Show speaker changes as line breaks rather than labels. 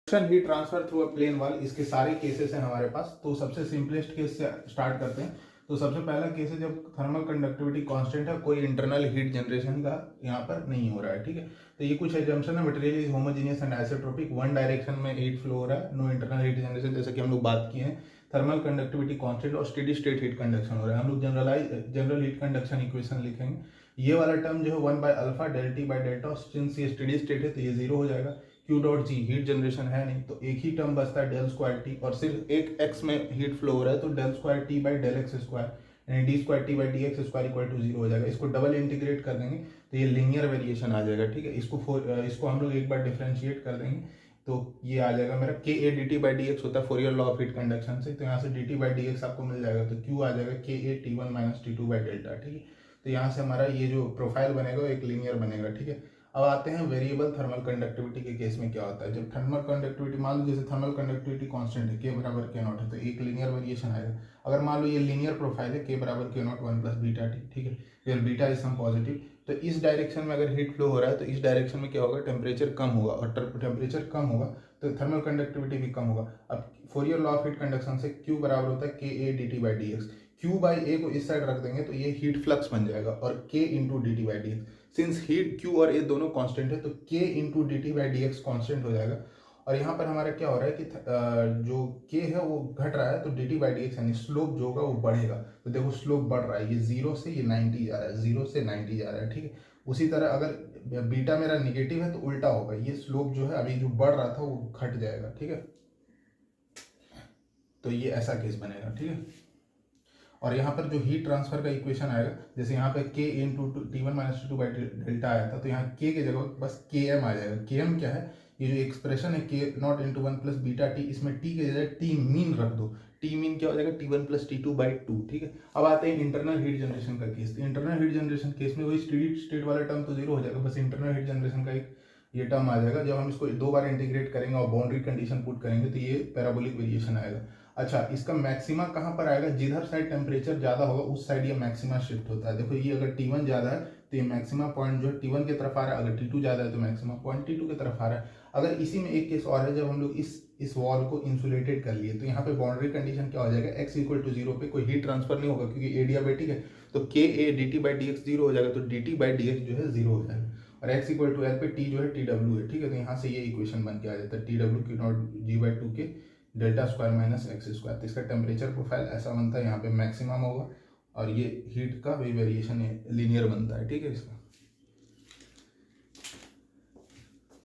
Heat transfer through a plane wall, इसके सारे cases हैं हमारे पास। तो सबसे सिंपलेस्ट केस से स्टार्ट करते हैं। तो सबसे पहला केस है जब थर्मल कंडक्टिविटी कांस्टेंट है, कोई इंटरनल हीट जनरेशन का यहाँ पर नहीं हो रहा है, ठीक है। तो ये कुछ एजम्पशन है, material is homogeneous and isotropic, one direction में हीट फ्लो हो रहा है, नो इंटरनल हीट जनरेशन, जैसे कि हम लोग बात किए हैं। थर्मल कंडक्टिविटी कांस्टेंट और स्टेडी स्टेट हीट कंडक्शन हो रहा है। हम लोग जनरल हीट कंडक्शन इक्वेशन लिखेंगे। ये वाला टर्म जो है 1 by alpha del T by delta, since ये स्टेडी स्टेट है तो ये जीरो हो जाएगा। Q dot G heat generation है नहीं, तो एक ही टर्म बचता है डेल स्क्वायर टी, और सिर्फ एक x में हीट फ्लो हो रहा है तो del square T by del X square, यानी D square T by D X square equal to zero हो जाएगा। इसको डबल इंटीग्रेट कर देंगे तो ये लीनियर वेरिएशन आ जाएगा, ठीक है। इसको हम लोग एक बार डिफरेंशिएट कर देंगे तो ये आ जाएगा मेरा के A D T by D x होता है Fourier law of heat conduction से, तो यहाँ से D T by D x आपको मिल जाएगा, तो Q आ जाएगा के A T one minus T two by delta, ठीक है। तो यहाँ से हमारा ये जो प्रोफाइल बनेगा वो एक लीनियर बनेगा, ठीक है। अब आते हैं वेरिएबल थर्मल कंडक्टिविटी के केस में क्या होता है। जब थर्मल कंडक्टिविटी, मान लो जैसे थर्मल कंडक्टिविटी कांस्टेंट है, के बराबर के नॉट है, तो एक लीनियर वेरिएशन आएगा। अगर मान लो ये लीनियर प्रोफाइल है, के बराबर के not one plus beta T, ठीक है, फिर बीटा इज सम पॉजिटिव, तो इस डायरेक्शन में अगर हीट फ्लो हो रहा है तो इस डायरेक्शन में क्या होगा, टेम्परेचर कम होगा, और टेम्परेचर कम होगा तो थर्मल कंडक्टिविटी भी कम होगा। अब Fourier law of heat conduction से Q बराबर होता है K A D T by D X, Q by A को इस साइड रख देंगे तो ये हीट फ्लक्स बन जाएगा, और K into D T by D x, since heat Q और A दोनों कांस्टेंट है तो K into D T by D x constant हो जाएगा। और यहाँ पर हमारा क्या हो रहा है कि जो K है वो घट रहा है तो D T by D x यानी स्लोप जो होगा वो बढ़ेगा। तो देखो स्लोप बढ़ रहा है, ये 0 से ये 90 जा रहा है, 0 से 90 जा रहा है, ठीक है। उसी तरह अगर बीटा मेरा निगेटिव है तो उल्टा होगा, ये स्लोप जो है अभी जो बढ़ रहा था वो घट जाएगा, ठीक है। तो ये ऐसा केस बनेगा, ठीक है। और यहाँ पर जो हीट ट्रांसफर का इक्वेशन आएगा, जैसे यहाँ पे के into T one minus T two by delta आया था, तो यहाँ के की जगह बस के एम आ जाएगा। के एम क्या है, ये जो एक्सप्रेशन है के not into one plus beta T, इसमें टी की जगह टी मीन रख दो, टी मीन क्या हो जाएगा, T one plus T two by two, ठीक है। अब आते हैं इंटरनल हीट जनरेशन का case. Internal heat generation case में वही स्टेडी स्टेट वाला टर्म तो जीरो हो जाएगा, बस इंटरनल हीट जनरेशन का एक ये टर्म आ जाएगा। जब हम इसको दो बार इंटीग्रेट करेंगे और बाउंड्री कंडीशन पुट करेंगे तो ये पैराबोलिक वेरिएशन आएगा। अच्छा, इसका मैक्सिमा कहाँ पर आएगा, जिधर साइड टेम्परेचर ज्यादा होगा उस साइड ये मैक्सिमा शिफ्ट होता है। देखो ये अगर T1 ज्यादा है तो ये मैक्सिमा पॉइंट जो है T1 की तरफ आ रहा है, अगर T2 ज्यादा है तो मैक्सिमा पॉइंट T2 की तरफ आ रहा है। अगर इसी में एक केस और है, जब हम लोग इस वॉल को इंसुलेटेड कर लिए तो यहाँ पे बाउंड्री कंडीशन क्या हो जाएगा, x इक्वल टू जीरो पे कोई हीट ट्रांसफर नहीं होगा क्योंकि एडियाबेटिक है, तो के A D T by D x zero हो जाएगा, तो D T by D x जो है जीरो हो जाएगा, और x इक्वल टू एल पे t जो है टी डब्ल्यू है, ठीक है। तो यहाँ से ये इक्वेशन बन के आ जाता है टी डब्ल्यू की नॉट जी बाई टू के delta square minus x square. तो इसका टेम्परेचर प्रोफाइल ऐसा बनता है, यहाँ पे मैक्सिमम होगा और ये हीट का भी वेरिएशन लीनियर बनता है, ठीक है इसका।